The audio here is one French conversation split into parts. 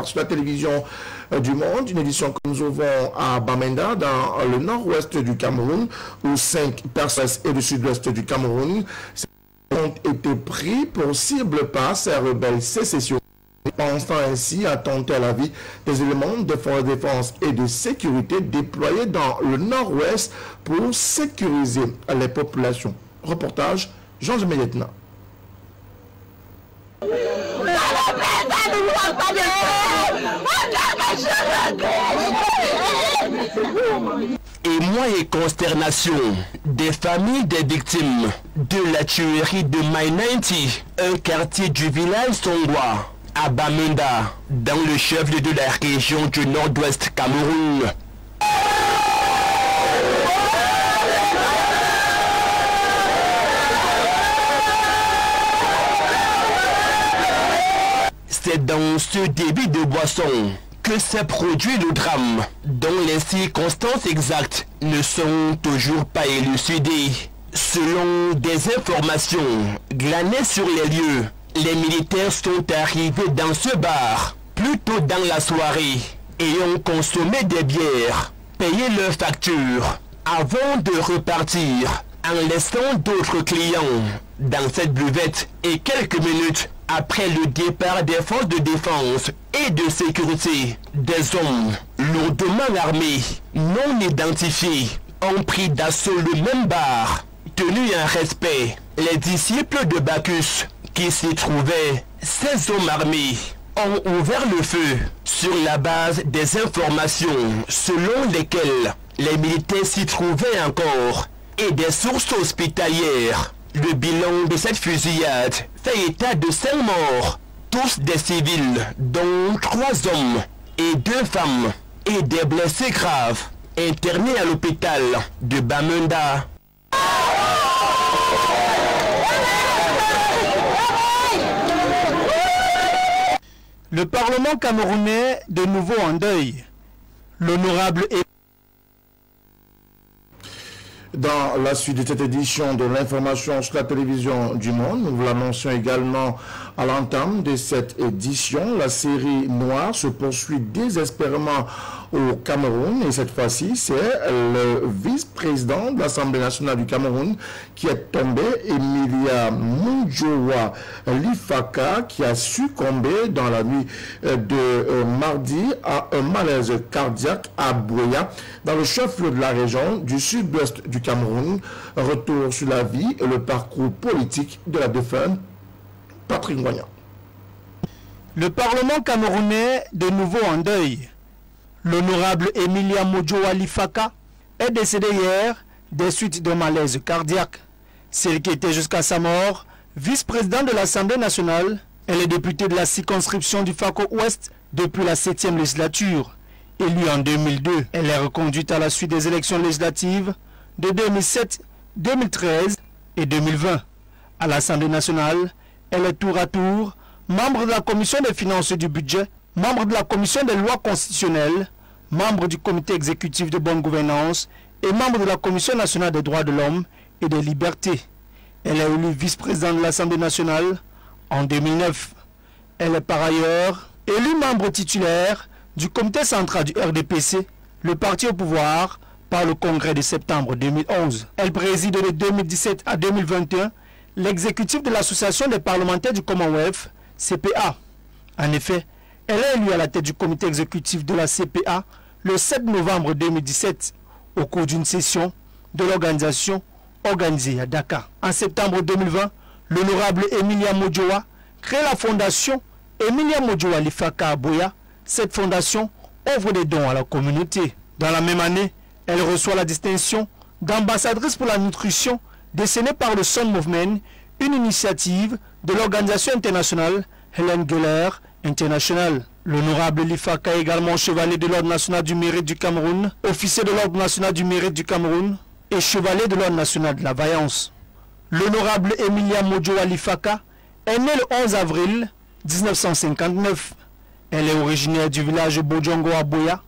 sur la télévision du monde, une édition que nous ouvrons à Bamenda, dans le nord-ouest du Cameroun, où 5 personnes et le sud-ouest du Cameroun ont été pris pour cible par ces rebelles sécessionnistes, pensant ainsi à tenter à la vie des éléments de force de défense et de sécurité déployés dans le nord-ouest pour sécuriser les populations. Reportage Jean Mélietna. Émoi et consternation des familles des victimes de la tuerie de Mai 90, un quartier du village Songwa, à Bamenda, dans le chef-lieu de la région du nord-ouest Cameroun. C'est dans ce débit de boisson que s'est produit le drame, dont les circonstances exactes ne sont toujours pas élucidées. Selon des informations glanées sur les lieux, les militaires sont arrivés dans ce bar plus tôt dans la soirée et ont consommé des bières, payé leurs factures avant de repartir en laissant d'autres clients dans cette buvette. Et quelques minutes après le départ des forces de défense et de sécurité, des hommes lourdement armés, non identifiés, ont pris d'assaut le même bar. Tenu en respect, les disciples de Bacchus qui s'y trouvaient, ces hommes armés, ont ouvert le feu sur la base des informations selon lesquelles les militaires s'y trouvaient encore et des sources hospitalières. Le bilan de cette fusillade fait état de 5 morts, tous des civils, dont 3 hommes et 2 femmes, et des blessés graves, internés à l'hôpital de Bamenda. Le Parlement camerounais de nouveau en deuil. L'honorable est... Dans la suite de cette édition de l'information sur la télévision du monde, nous vous l'annoncions également à l'entame de cette édition. La série noire se poursuit désespérément au Cameroun et cette fois-ci, c'est le vice-président de l'Assemblée nationale du Cameroun qui est tombé, Emilia Moudjowa Lifaka, qui a succombé dans la nuit de mardi à un malaise cardiaque à Boya, dans le chef-lieu de la région du sud-ouest du Cameroun. Retour sur la vie et le parcours politique de la défunte Patrick Ngoignan. Le Parlement camerounais de nouveau en deuil. L'honorable Emilia Moudjowa Lifaka est décédée hier des suites d'un malaise cardiaque. Celle qui était jusqu'à sa mort vice-présidente de l'Assemblée nationale, elle est députée de la circonscription du Fako-Ouest depuis la 7e législature. Élue en 2002, elle est reconduite à la suite des élections législatives de 2007, 2013 et 2020. À l'Assemblée nationale, elle est tour à tour membre de la Commission des finances et du budget, membre de la Commission des lois constitutionnelles, membre du Comité exécutif de bonne gouvernance et membre de la Commission nationale des droits de l'homme et des libertés. Elle est élue vice-présidente de l'Assemblée nationale en 2009. Elle est par ailleurs élue membre titulaire du Comité central du RDPC, le parti au pouvoir, par le Congrès de septembre 2011. Elle préside de 2017 à 2021 l'exécutif de l'Association des parlementaires du Commonwealth, CPA. En effet, elle est élue à la tête du comité exécutif de la CPA le 7 novembre 2017 au cours d'une session de l'organisation organisée à Dakar. En septembre 2020, l'honorable Emilia Moudjowa crée la fondation Emilia Moudjowa Lifaka à Boya. Cette fondation offre des dons à la communauté. Dans la même année, elle reçoit la distinction d'ambassadrice pour la nutrition décernée par le Sun Movement, une initiative de l'organisation internationale Helen Keller International. L'honorable Lifaka est également chevalier de l'Ordre national du mérite du Cameroun, officier de l'Ordre national du mérite du Cameroun et chevalier de l'Ordre national de la vaillance. L'honorable Emilia Moudjowa Lifaka est née le 11 avril 1959. Elle est originaire du village Bojongo à Boya.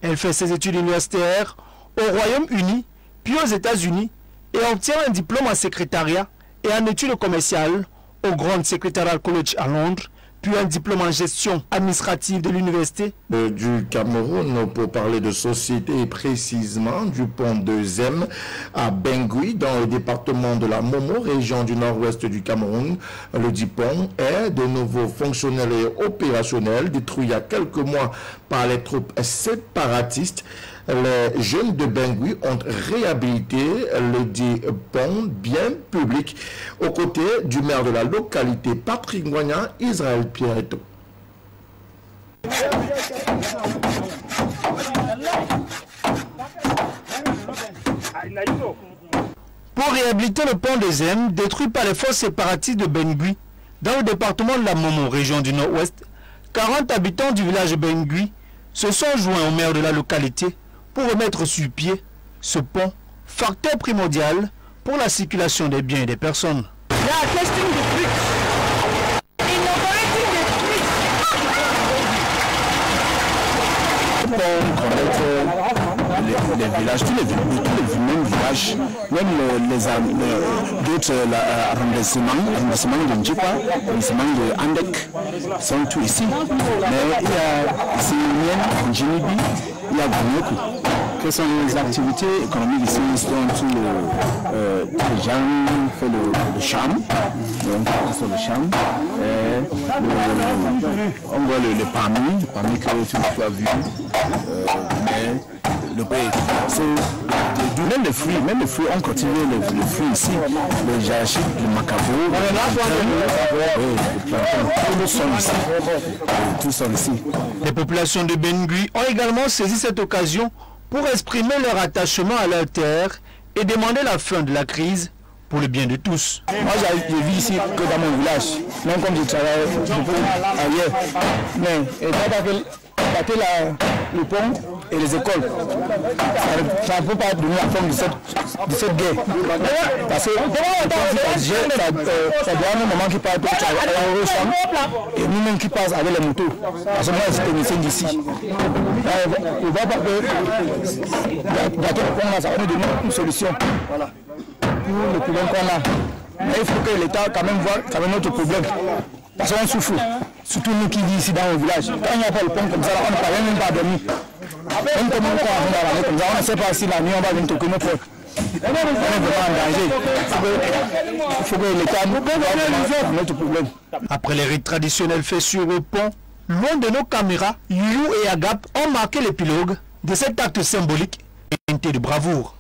Elle fait ses études universitaires au Royaume-Uni, puis aux États-Unis, et obtient un diplôme en secrétariat et en études commerciales au Grand Secretarial College à Londres, puis un diplôme en gestion administrative de l'université du Cameroun pour parler de société et précisément du pont de Zem à Bengui dans le département de la Momo, région du nord-ouest du Cameroun. Le dit pont est de nouveau fonctionnel et opérationnel, détruit il y a quelques mois par les troupes séparatistes. Les jeunes de Bengui ont réhabilité le dit pont bien public aux côtés du maire de la localité, Patrick Ngoignan, Israël Pierreto. Pour réhabiliter le pont des Zem, détruit par les forces séparatistes de Bengui, dans le département de la Momo, région du nord-ouest, 40 habitants du village de Bengui se sont joints au maire de la localité pour remettre sur pied ce pont, facteur primordial pour la circulation des biens et des personnes. La question de trucs. Les villages, tous les mêmes villages, même d'autres arrondissements de Ndjipa, arrondissement de Andek, sont tous ici. Mais il y a ici Ndjinibi, il y a Gounoku. Quelles sont les activités économiques ici? Tous les gens font le charme, donc sur le charme. On voit le parmi que tu as vu. Mais le pays, même les fruits, on continue les fruits ici, les jachis, le macabo, tous sont ici. Les populations de Bengui ont également saisi cette occasion pour exprimer leur attachement à leur terre et demander la fin de la crise pour le bien de tous. Moi, je vis ici que dans mon village, même comme je travaille ailleurs. Mais étant le pont et les écoles, ça ne peut pas donner la forme de cette guerre. Parce que ça doit un moment qui passe et nous-mêmes qui passons avec les motos. Parce que moi, je suis technicien d'ici. On va pas que le pont, ça va nous donner une solution. Voilà. Pour le problème qu'on a. Mais il faut que l'État quand même voit quand même notre problème. Parce qu'on souffre. Surtout nous qui vivons ici dans le village. Quand il n'y a pas le pont comme ça, on ne parvient même pas à dormir. Même comme on ne sait pas si la nuit on va venir toquer nos portes. On est vraiment en danger. Il faut que l'État nous voit notre problème. Après les rites traditionnels faits sur le pont, loin de nos caméras, You et Agap ont marqué l'épilogue de cet acte symbolique et de bravoure.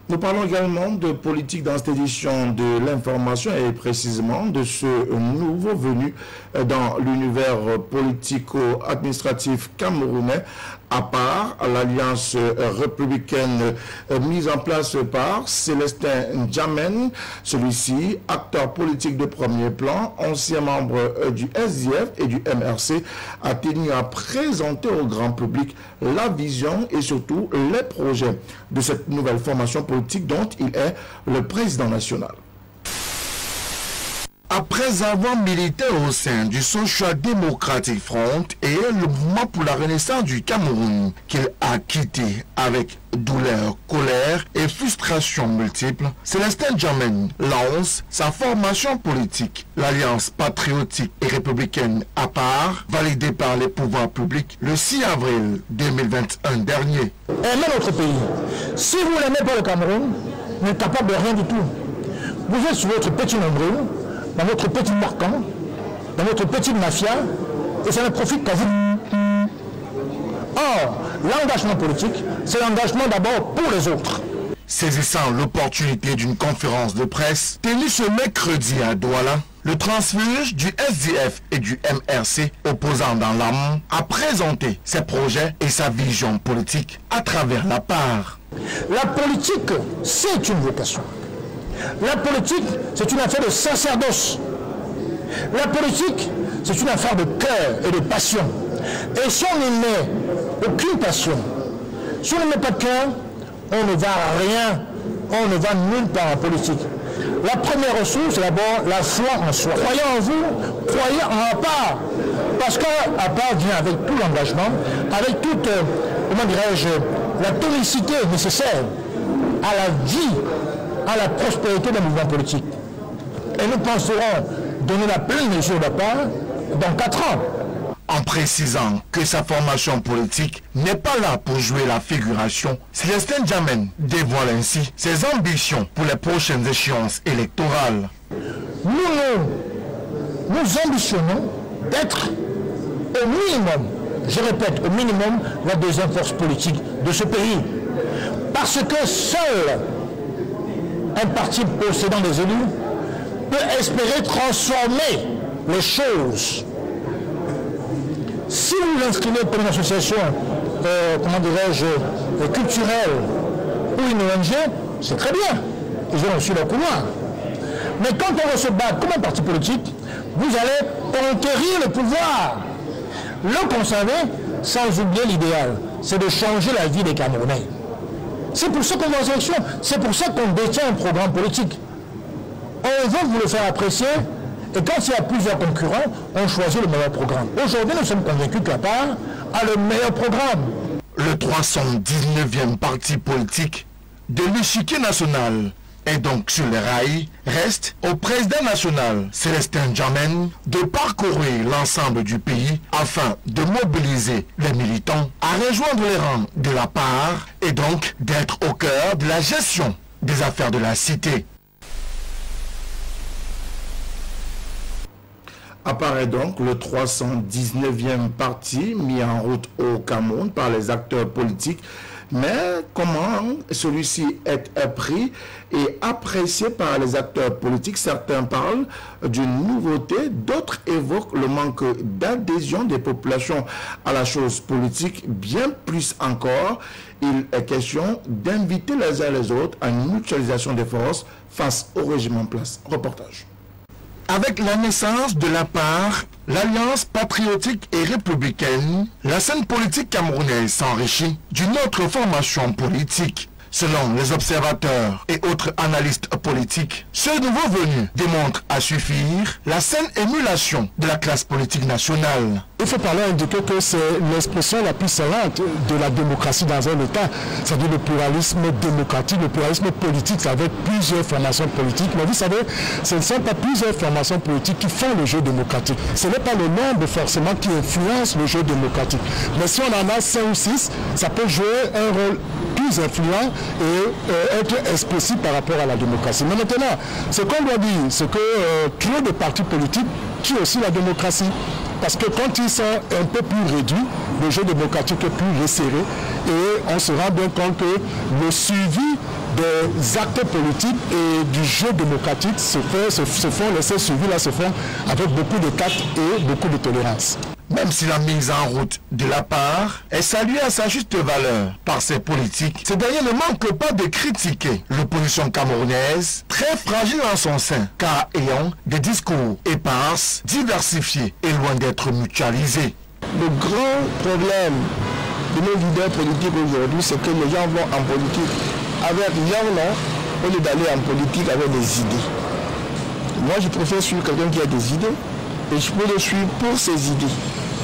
Nous parlons également de politique dans cette édition de l'information et précisément de ce nouveau venu dans l'univers politico-administratif camerounais, à part l'alliance républicaine mise en place par Célestin Djamen. Celui-ci, acteur politique de premier plan, ancien membre du SDF et du MRC, a tenu à présenter au grand public la vision et surtout les projets de cette nouvelle formation politique dont il est le président national. Après avoir milité au sein du Social Democratic Front et le mouvement pour la renaissance du Cameroun, qu'il a quitté avec douleur, colère et frustration multiples, Célestin Djamen lance sa formation politique, l'Alliance patriotique et républicaine à part, validée par les pouvoirs publics le 6 avril 2021 dernier. Aimez notre pays. Si vous n'aimez pas le Cameroun, vous n'êtes capable de rien du tout. Vous êtes sur votre petit nombril, dans votre petit marquant, dans votre petite mafia, et ça ne profite qu'à vous. Or, l'engagement politique, c'est l'engagement d'abord pour les autres. Saisissant l'opportunité d'une conférence de presse tenue ce mercredi à Douala, le transfuge du SDF et du MRC, opposant dans l'âme, a présenté ses projets et sa vision politique à travers la part. La politique, c'est une vocation. La politique, c'est une affaire de sacerdoce. La politique, c'est une affaire de cœur et de passion. Et si on n'y met aucune passion, si on ne met pas de cœur, on ne va à rien, on ne va nulle part en politique. La première ressource, c'est d'abord la foi en soi. Croyez en vous, croyez en APAR. Parce qu'APAR vient avec tout l'engagement, avec toute, comment dirais-je, la tonicité nécessaire à la vie à la prospérité des mouvements politiques. Et nous penserons donner la pleine mesure de part dans 4 ans. En précisant que sa formation politique n'est pas là pour jouer la figuration, Célestin Djamène dévoile ainsi ses ambitions pour les prochaines échéances électorales. Nous ambitionnons d'être au minimum, je répète, au minimum, la deuxième force politique de ce pays. Parce que seul un parti possédant des élus peut espérer transformer les choses. Si vous l'inscrivez pour une association, comment dirais-je, culturelle ou une ONG, c'est très bien. Ils ont reçu leur couloir. Mais quand on va se battre comme un parti politique, vous allez conquérir le pouvoir, le conserver sans oublier l'idéal. C'est de changer la vie des Camerounais. C'est pour ça qu'on va aux élections. C'est pour ça qu'on détient un programme politique. On veut vous le faire apprécier. Et quand il y a plusieurs concurrents, on choisit le meilleur programme. Aujourd'hui, nous sommes convaincus que la part a le meilleur programme. Le 319e parti politique de l'échiquier national est donc sur les rails. Reste au président national, Célestin Djamène, de parcourir l'ensemble du pays afin de mobiliser les militants à rejoindre les rangs de la part et donc d'être au cœur de la gestion des affaires de la cité. Apparaît donc le 319e parti mis en route au Cameroun par les acteurs politiques. Mais comment celui-ci est pris et apprécié par les acteurs politiques? Certains parlent d'une nouveauté, d'autres évoquent le manque d'adhésion des populations à la chose politique. Bien plus encore, il est question d'inviter les uns les autres à une mutualisation des forces face au régime en place. Reportage. Avec la naissance de la part, l'Alliance patriotique et républicaine, la scène politique camerounaise s'enrichit d'une autre formation politique. Selon les observateurs et autres analystes politiques, ce nouveau venu démontre à suffire la saine émulation de la classe politique nationale. Il faut parler indiquer que c'est l'expression la plus serrante de la démocratie dans un État, c'est-à-dire le pluralisme démocratique, le pluralisme politique avec plusieurs formations politiques. Mais vous savez, ce ne sont pas plusieurs formations politiques qui font le jeu démocratique. Ce n'est pas le nombre forcément qui influence le jeu démocratique. Mais si on en a 5 ou 6, ça peut jouer un rôle plus influent et être expressif par rapport à la démocratie. Mais maintenant, ce qu'on doit dire, c'est que trop de partis politiques tuent aussi la démocratie. Parce que quand ils sont un peu plus réduits, le jeu démocratique est plus resserré et on se rend bien compte que le suivi des actes politiques et du jeu démocratique ces suivis-là se font avec beaucoup de tact et beaucoup de tolérance. Même si la mise en route de la part est saluée à sa juste valeur par ses politiques, ces derniers ne manquent pas de critiquer l'opposition camerounaise, très fragile en son sein, car ayant des discours épars, diversifiés et loin d'être mutualisés. Le grand problème de nos leaders politiques aujourd'hui, c'est que les gens vont en politique avec leur nom au lieu d'aller en politique avec des idées. Moi, je préfère suivre quelqu'un qui a des idées et je peux le suivre pour ses idées.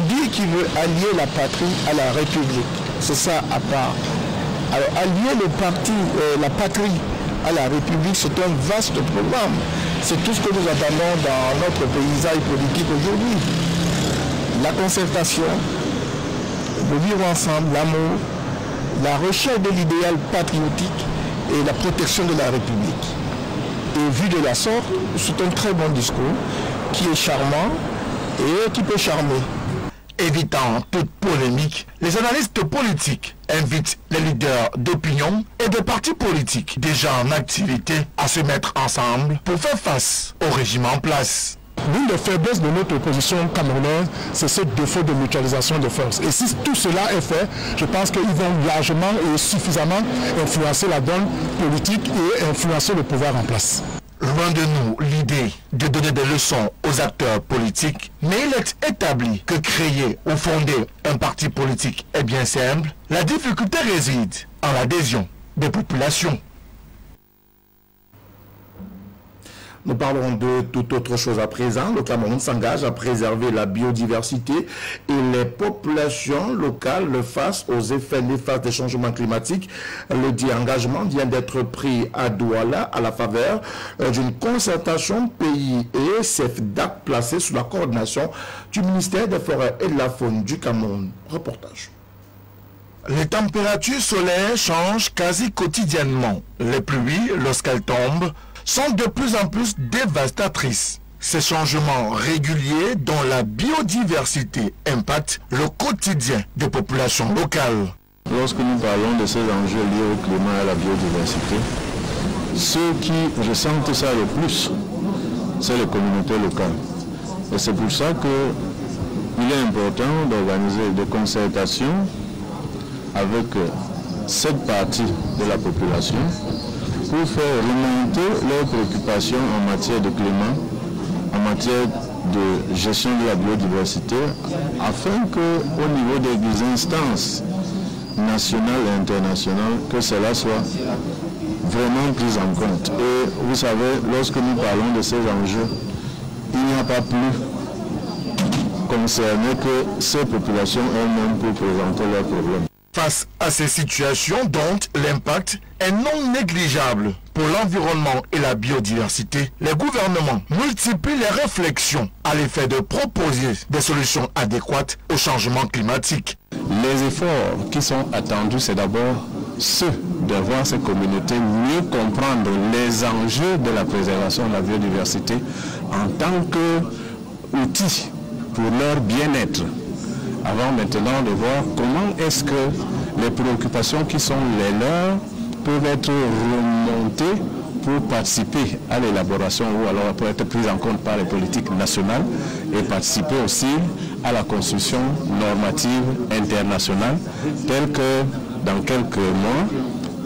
Dire qu'il veut allier la patrie à la République, c'est ça à part. Alors, allier la patrie à la République, c'est un vaste programme. C'est tout ce que nous attendons dans notre paysage politique aujourd'hui. La concertation, le vivre ensemble, l'amour, la recherche de l'idéal patriotique et la protection de la République. Et vu de la sorte, c'est un très bon discours qui est charmant et qui peut charmer. Évitant toute polémique, les analystes politiques invitent les leaders d'opinion et des partis politiques déjà en activité à se mettre ensemble pour faire face au régime en place. L'une des faiblesses de notre opposition camerounaise, c'est ce défaut de mutualisation des forces. Et si tout cela est fait, je pense qu'ils vont largement et suffisamment influencer la donne politique et influencer le pouvoir en place. Loin de nous l'idée de donner des leçons aux acteurs politiques, mais il est établi que créer ou fonder un parti politique est bien simple. La difficulté réside en l'adhésion des populations. Nous parlons de toute autre chose à présent. Le Cameroun s'engage à préserver la biodiversité et les populations locales face aux effets néfastes des changements climatiques. Le dit engagement vient d'être pris à Douala à la faveur d'une concertation pays et CEFDAC placée sous la coordination du ministère des Forêts et de la Faune du Cameroun. Reportage. Les températures solaires changent quasi quotidiennement. Les pluies, lorsqu'elles tombent, sont de plus en plus dévastatrices. Ces changements réguliers dont la biodiversité impactent le quotidien des populations locales. Lorsque nous parlons de ces enjeux liés au climat et à la biodiversité, ceux qui ressentent ça le plus, c'est les communautés locales. Et c'est pour ça qu'il est important d'organiser des concertations avec cette partie de la population pour faire remonter leurs préoccupations en matière de climat, en matière de gestion de la biodiversité, afin qu'au niveau des instances nationales et internationales, que cela soit vraiment pris en compte. Et vous savez, lorsque nous parlons de ces enjeux, il n'y a pas plus concerné que ces populations elles-mêmes pour présenter leurs problèmes. Face à ces situations dont l'impact est non négligeable pour l'environnement et la biodiversité, les gouvernements multiplient les réflexions à l'effet de proposer des solutions adéquates au changement climatique. Les efforts qui sont attendus, c'est d'abord ceux de voir ces communautés mieux comprendre les enjeux de la préservation de la biodiversité en tant qu'outil pour leur bien-être. Avant maintenant de voir comment est-ce que les préoccupations qui sont les leurs peuvent être remontées pour participer à l'élaboration ou alors pour être prises en compte par les politiques nationales et participer aussi à la construction normative internationale telle que dans quelques mois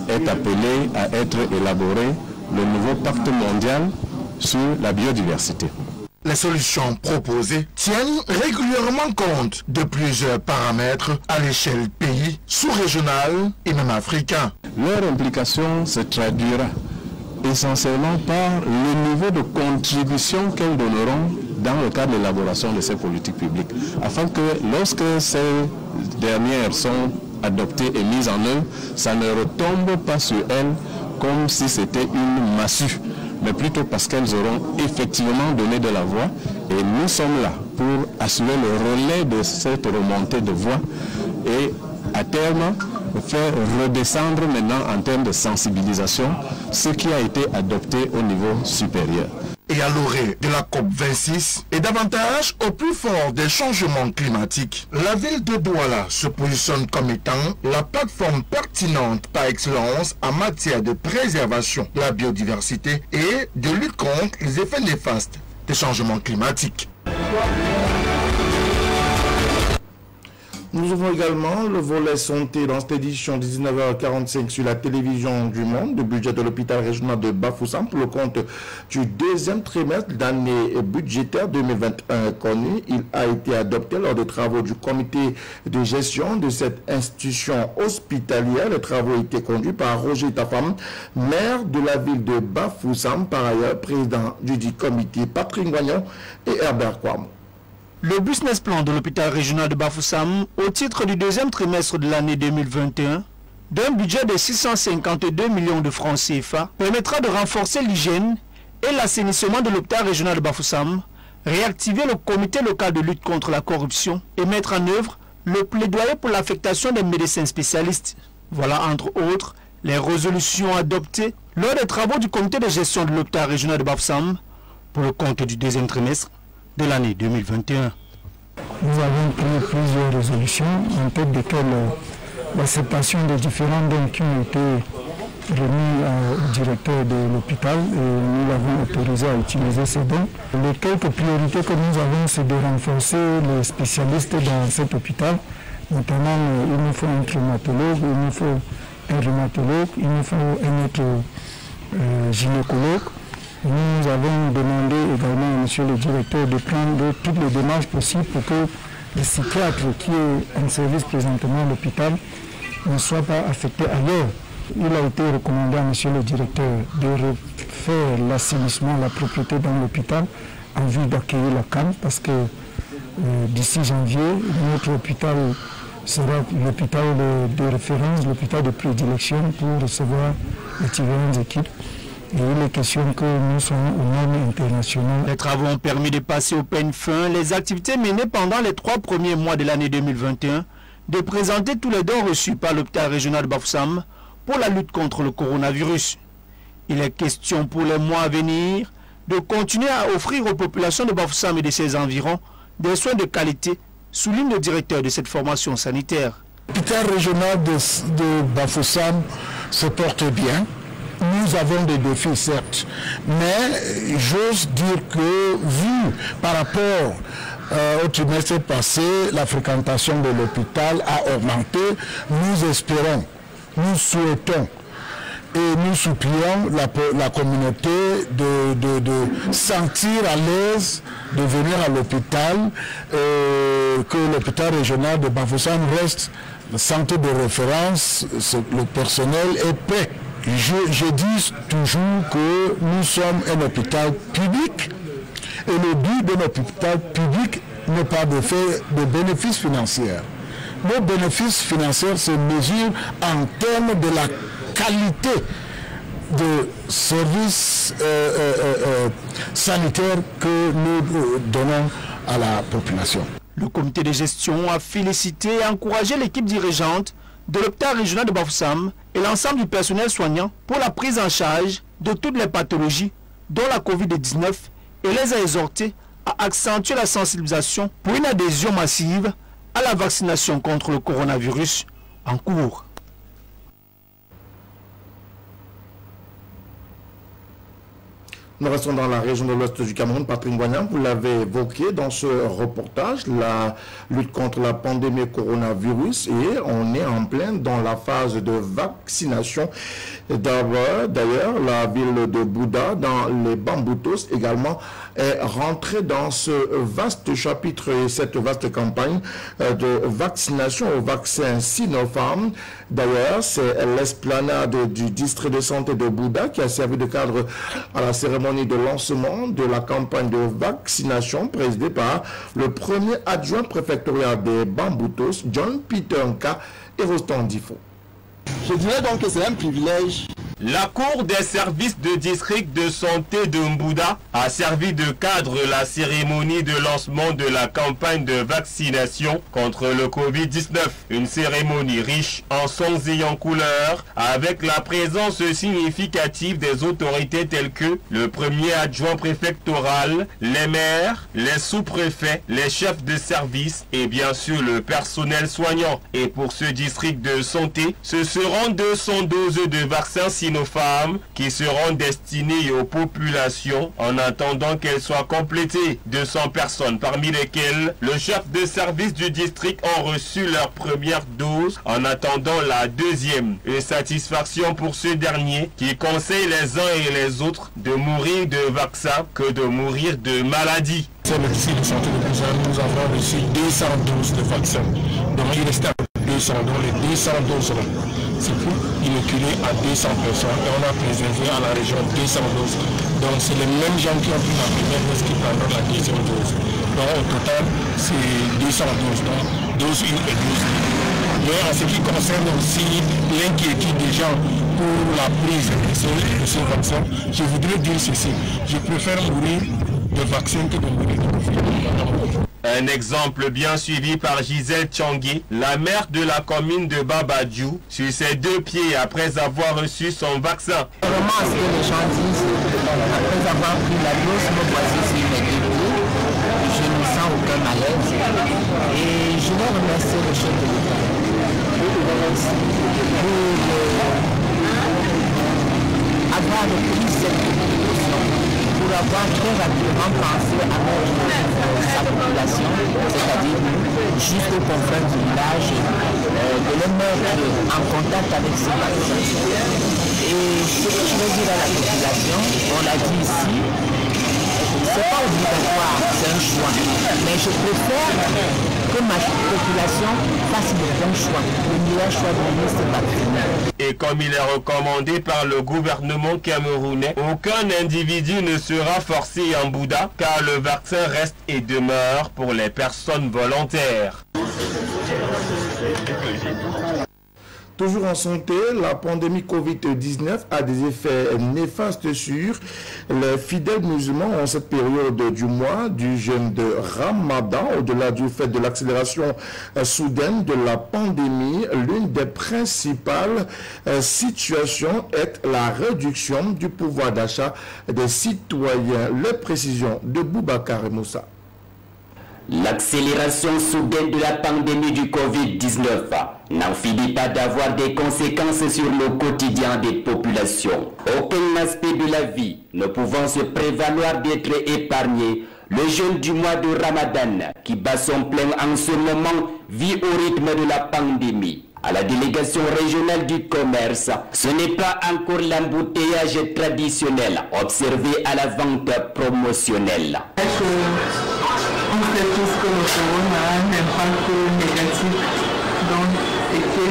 est appelé à être élaboré le nouveau pacte mondial sur la biodiversité. Les solutions proposées tiennent régulièrement compte de plusieurs paramètres à l'échelle pays, sous-régional et même africain. Leur implication se traduira essentiellement par le niveau de contribution qu'elles donneront dans le cadre de l'élaboration de ces politiques publiques, afin que lorsque ces dernières sont adoptées et mises en œuvre, ça ne retombe pas sur elles comme si c'était une massue, mais plutôt parce qu'elles auront effectivement donné de la voix et nous sommes là pour assurer le relais de cette remontée de voix et à terme faire redescendre maintenant en termes de sensibilisation ce qui a été adopté au niveau supérieur. Et à l'orée de la COP26 et davantage au plus fort des changements climatiques, la ville de Douala se positionne comme étant la plateforme pertinente par excellence en matière de préservation de la biodiversité et de lutte contre les effets néfastes des changements climatiques. Nous avons également le volet santé dans cette édition de 19h45 sur la télévision du Monde, le budget de l'hôpital régional de Bafoussam pour le compte du deuxième trimestre d'année budgétaire 2021 connu. Il a été adopté lors des travaux du comité de gestion de cette institution hospitalière. Les travaux étaient conduits par Roger Tafam, maire de la ville de Bafoussam, par ailleurs président du dit comité Patrick Guagnon et Herbert Kwame. Le business plan de l'hôpital régional de Bafoussam au titre du deuxième trimestre de l'année 2021 d'un budget de 652 millions de francs CFA permettra de renforcer l'hygiène et l'assainissement de l'hôpital régional de Bafoussam, réactiver le comité local de lutte contre la corruption et mettre en œuvre le plaidoyer pour l'affectation des médecins spécialistes. Voilà entre autres les résolutions adoptées lors des travaux du comité de gestion de l'hôpital régional de Bafoussam pour le compte du deuxième trimestre de l'année 2021. Nous avons pris plusieurs résolutions, en tête desquelles l'acceptation des différents dons qui ont été remis au directeur de l'hôpital et nous l'avons autorisé à utiliser ces dons. Les quelques priorités que nous avons, c'est de renforcer les spécialistes dans cet hôpital. Notamment, il nous faut un traumatologue, il nous faut un rhumatologue, il nous faut un autre gynécologue. Nous avons demandé également à M. le directeur de prendre toutes les démarches possibles pour que les psychiatres qui est en service présentement à l'hôpital ne soient pas affectés ailleurs Il a été recommandé à M. le directeur de refaire l'assainissement, la propriété dans l'hôpital en vue d'accueillir la CAN parce que d'ici janvier, notre hôpital sera l'hôpital de référence, l'hôpital de prédilection pour recevoir les différentes équipes. Et il est question que nous soyons aux normes internationales. Les travaux ont permis de passer au peigne fin les activités menées pendant les 3 premiers mois de l'année 2021, de présenter tous les dons reçus par l'hôpital régional de Bafoussam pour la lutte contre le coronavirus. Il est question pour les mois à venir de continuer à offrir aux populations de Bafoussam et de ses environs des soins de qualité, souligne le directeur de cette formation sanitaire. L'hôpital régional de Bafoussam se porte bien. Nous avons des défis certes, mais j'ose dire que vu par rapport au trimestre passé, la fréquentation de l'hôpital a augmenté. Nous espérons, nous souhaitons et nous supplions la communauté de sentir à l'aise de venir à l'hôpital, que l'hôpital régional de Bafoussam reste le centre de référence, le personnel est prêt. Je dis toujours que nous sommes un hôpital public et le but d'un hôpital public n'est pas de faire de bénéfices financiers. Nos bénéfices financiers se mesurent en termes de la qualité de services sanitaires que nous donnons à la population. Le comité de gestion a félicité et encouragé l'équipe dirigeante de l'hôpital régional de Bafoussam et l'ensemble du personnel soignant pour la prise en charge de toutes les pathologies, dont la Covid-19, et les a exhortés à accentuer la sensibilisation pour une adhésion massive à la vaccination contre le coronavirus en cours. Nous restons dans la région de l'Ouest du Cameroun. Patrick Ngoignan, vous l'avez évoqué dans ce reportage, la lutte contre la pandémie coronavirus, et on est en plein dans la phase de vaccination. D'ailleurs, la ville de Bouda, dans les Bamboutos également, est rentrée dans ce vaste chapitre et cette vaste campagne de vaccination au vaccin Sinopharm. D'ailleurs, c'est l'esplanade du district de santé de Bouda qui a servi de cadre à la cérémonie de lancement de la campagne de vaccination présidée par le premier adjoint préfectorial des Bamboutos, John Peter Nka et Rostand Difo. Je dirais donc que c'est un privilège. La Cour des services de district de santé de Mbouda a servi de cadre la cérémonie de lancement de la campagne de vaccination contre le Covid-19. Une cérémonie riche en sons et en couleurs, avec la présence significative des autorités telles que le premier adjoint préfectoral, les maires, les sous-préfets, les chefs de service et bien sûr le personnel soignant. Et pour ce district de santé, ce seront 200 doses de vaccins Sinopharm qui seront destinées aux populations en attendant qu'elles soient complétées. 200 personnes, parmi lesquelles le chef de service du district ont reçu leur première dose en attendant la deuxième. Une satisfaction pour ce dernier qui conseille les uns et les autres de mourir de vaccin que de mourir de maladie. C'est le district de santé de Bouda, nous avons reçu 200 doses de vaccins. Donc il reste 200, donc les 200 doses là, c'est pour inoculer à 200 personnes et on a préservé à la région 200 doses. Donc c'est les mêmes gens qui ont pris la première dose qui prendront la deuxième dose. Donc au total c'est 200 doses, donc dose 1 et dose 2. Mais en ce qui concerne aussi l'inquiétude des gens pour la prise de ce vaccin, je voudrais dire ceci, je préfère mourir de vaccin que de mourir de Covid. Un exemple bien suivi par Gisèle Tchangui, la mère de la commune de Babadjou, sur ses 2 pieds après avoir reçu son vaccin. Vraiment, ce que les gens disent, après avoir pris la dose, me voici sur mes 2 pieds, je ne sens aucun malaise. Et je veux remercier le chef de l'État pour avoir pris cette précaution, pour avoir très rapidement pensé à sa population, c'est-à-dire jusqu'au confins du village, de les mettre en contact avec ces vaccins. Et ce que je veux dire à la population, on l'a dit ici, c'est pas obligatoire, c'est un choix. Mais je préfère que ma population fasse le bon choix, le meilleur choix de ministre vacciné. Et comme il est recommandé par le gouvernement camerounais, aucun individu ne sera forcé en Bouddha car le vaccin reste et demeure pour les personnes volontaires. Toujours en santé, la pandémie Covid-19 a des effets néfastes sur les fidèles musulmans en cette période du mois du jeûne de Ramadan. Au-delà du fait de l'accélération soudaine de la pandémie, l'une des principales situations est la réduction du pouvoir d'achat des citoyens. Les précisions de Boubacar Moussa. L'accélération soudaine de la pandémie du Covid-19 n'en finit pas d'avoir des conséquences sur le quotidien des populations. Aucun aspect de la vie ne pouvant se prévaloir d'être épargné, le jeûne du mois de Ramadan, qui bat son plein en ce moment, vit au rythme de la pandémie. À la délégation régionale du commerce, ce n'est pas encore l'embouteillage traditionnel observé à la vente promotionnelle. On sait tous que le corona a un impact négatif, donc et que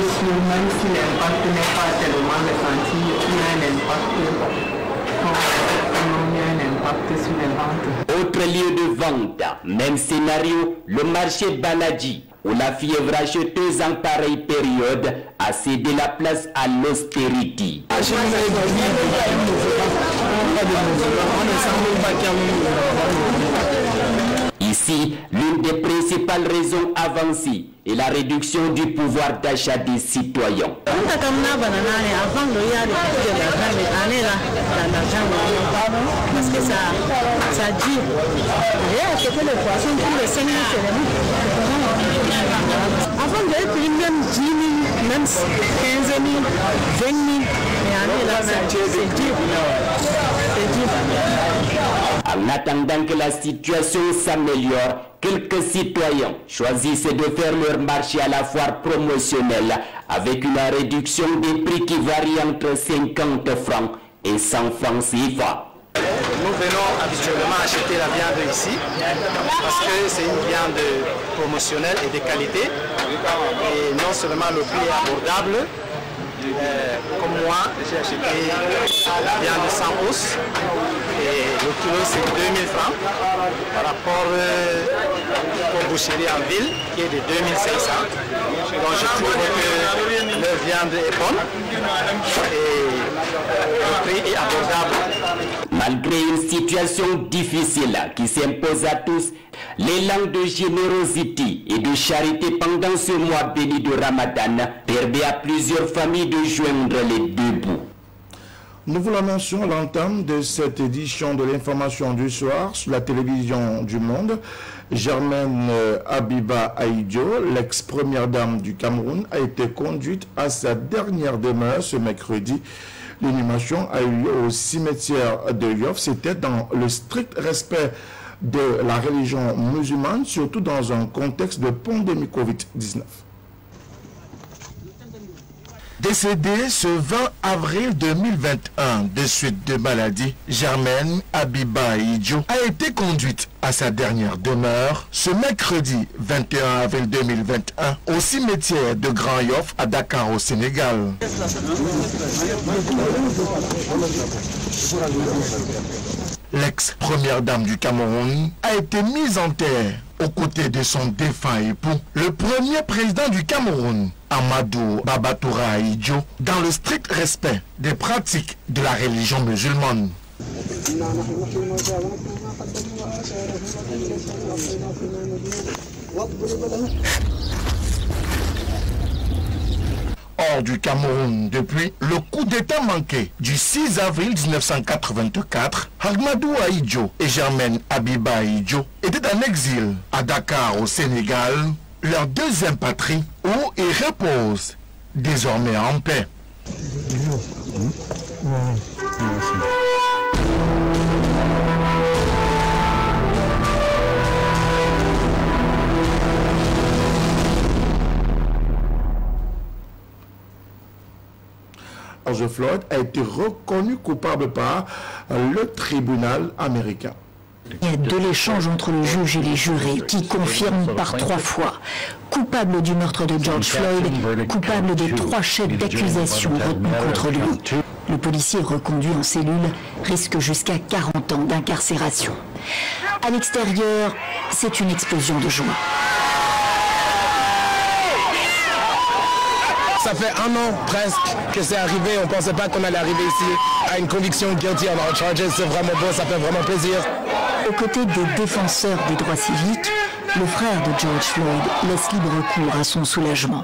même si l'impact n'est pas tellement ressenti, il y a un impact sur les ventes. Autre lieu de vente, même scénario, le marché Banadji, où la fièvre acheteuse en pareille période a cédé la place à l'austérité. Ici, l'une des principales raisons avancées est la réduction du pouvoir d'achat des citoyens. Parce que ça dit, les poissons pour les 5 000, avant de payer même 10 000, même 15 000, 20 000, mais là, c'est dur. En attendant que la situation s'améliore, quelques citoyens choisissent de faire leur marché à la foire promotionnelle avec une réduction des prix qui varie entre 50 francs et 100 francs CFA. Nous venons habituellement acheter la viande ici parce que c'est une viande promotionnelle et de qualité. Et non seulement le prix est abordable, comme moi, j'ai acheté la viande sans os et le kilo c'est 2000 francs par rapport aux boucheries en ville qui est de 2500. Donc je trouve que leur viande est bonne et le prix est abordable. Malgré une situation difficile qui s'impose à tous, l'élan de générosité et de charité pendant ce mois béni de Ramadan permet à plusieurs familles de joindre les deux bouts. Nous vous l'annoncions à l'entame de cette édition de l'information du soir sur la télévision du Monde. Germaine Abiba Aïdjo, l'ex-première dame du Cameroun, a été conduite à sa dernière demeure ce mercredi. L'inhumation a eu lieu au cimetière de Yoff. C'était dans le strict respect de la religion musulmane, surtout dans un contexte de pandémie Covid-19. Décédée ce 20 avril 2021 de suite de maladie, Germaine Abiba Aïdjo a été conduite à sa dernière demeure ce mercredi 21 avril 2021 au cimetière de Grand Yoff à Dakar au Sénégal. L'ex-première dame du Cameroun a été mise en terre aux côtés de son défunt époux, le premier président du Cameroun, Amadou Babatoura Aïdjo, dans le strict respect des pratiques de la religion musulmane. Hors du Cameroun depuis le coup d'état manqué du 6 avril 1984, Amadou Aïdjo et Germaine Abiba Aïdjo étaient en exil à Dakar au Sénégal, leur deuxième patrie où ils reposent désormais en paix. George Floyd a été reconnu coupable par le tribunal américain. Il y a de l'échange entre le juge et les jurés qui confirment par 3 fois. Coupable du meurtre de George Floyd, coupable des 3 chefs d'accusation retenus contre lui. Le policier reconduit en cellule risque jusqu'à 40 ans d'incarcération. À l'extérieur, c'est une explosion de joie. Ça fait 1 an presque que c'est arrivé, on ne pensait pas qu'on allait arriver ici à une conviction guilty on our charges, c'est vraiment beau, ça fait vraiment plaisir. Aux côtés des défenseurs des droits civiques, le frère de George Floyd laisse libre cours à son soulagement.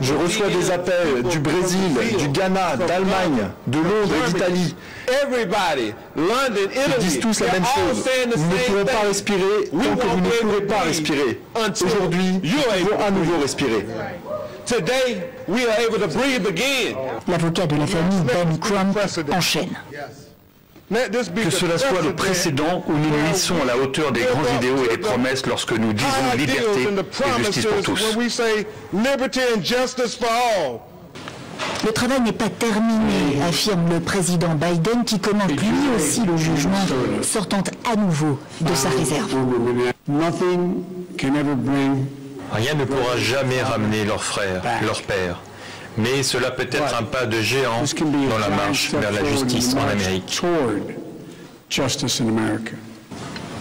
Je reçois des appels du Brésil, du Ghana, d'Allemagne, de Londres et d'Italie. Ils disent tous la même chose. Vous ne pourrez pas respirer tant que vous ne pourrez pas respirer. Aujourd'hui, nous pouvons à nouveau respirer. L'avocat de la famille Ben Crump enchaîne. Que cela soit le précédent où nous nous hissons à la hauteur des grands idéaux et des promesses lorsque nous disons liberté et justice pour tous. Le travail n'est pas terminé, affirme le président Biden qui commente lui aussi le jugement, sortant à nouveau de sa réserve. Rien ne pourra jamais ramener leur frère, leur père. Mais cela peut être un pas de géant dans la marche vers la justice en Amérique.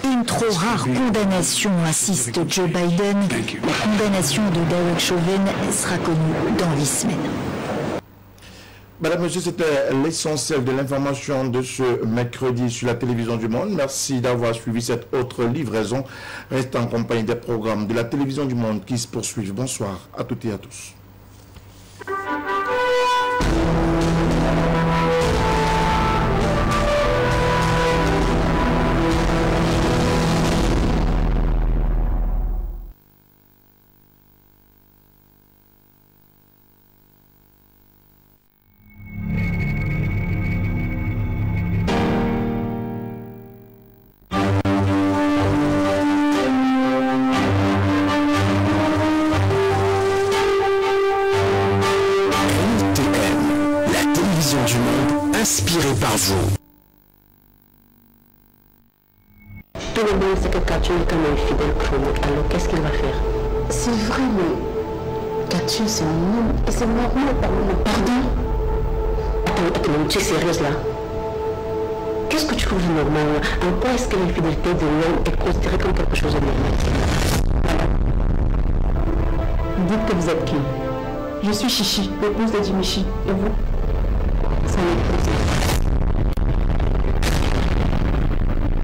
Une trop rare condamnation, insiste Joe Biden. La condamnation de Derek Chauvin sera connue dans 8 semaines. Madame, Monsieur, c'était l'essentiel de l'information de ce mercredi sur la télévision du Monde. Merci d'avoir suivi cette autre livraison. Restez en compagnie des programmes de la télévision du Monde qui se poursuivent. Bonsoir à toutes et à tous. Inspiré par vous. Tout le monde sait que Katsu est comme un fidèle chrono. Alors qu'est-ce qu'il va faire? C'est vrai, mais Katsu c'est un homme et c'est normal par le pardon. Attends, tu es sérieuse là? Qu'est-ce que tu trouves de normal là? En quoi est-ce que l'infidélité de l'homme est considérée comme quelque chose de normal? Dites que vous êtes qui? Je suis Chichi, l'épouse de Jimichi. Et vous? Son épouse.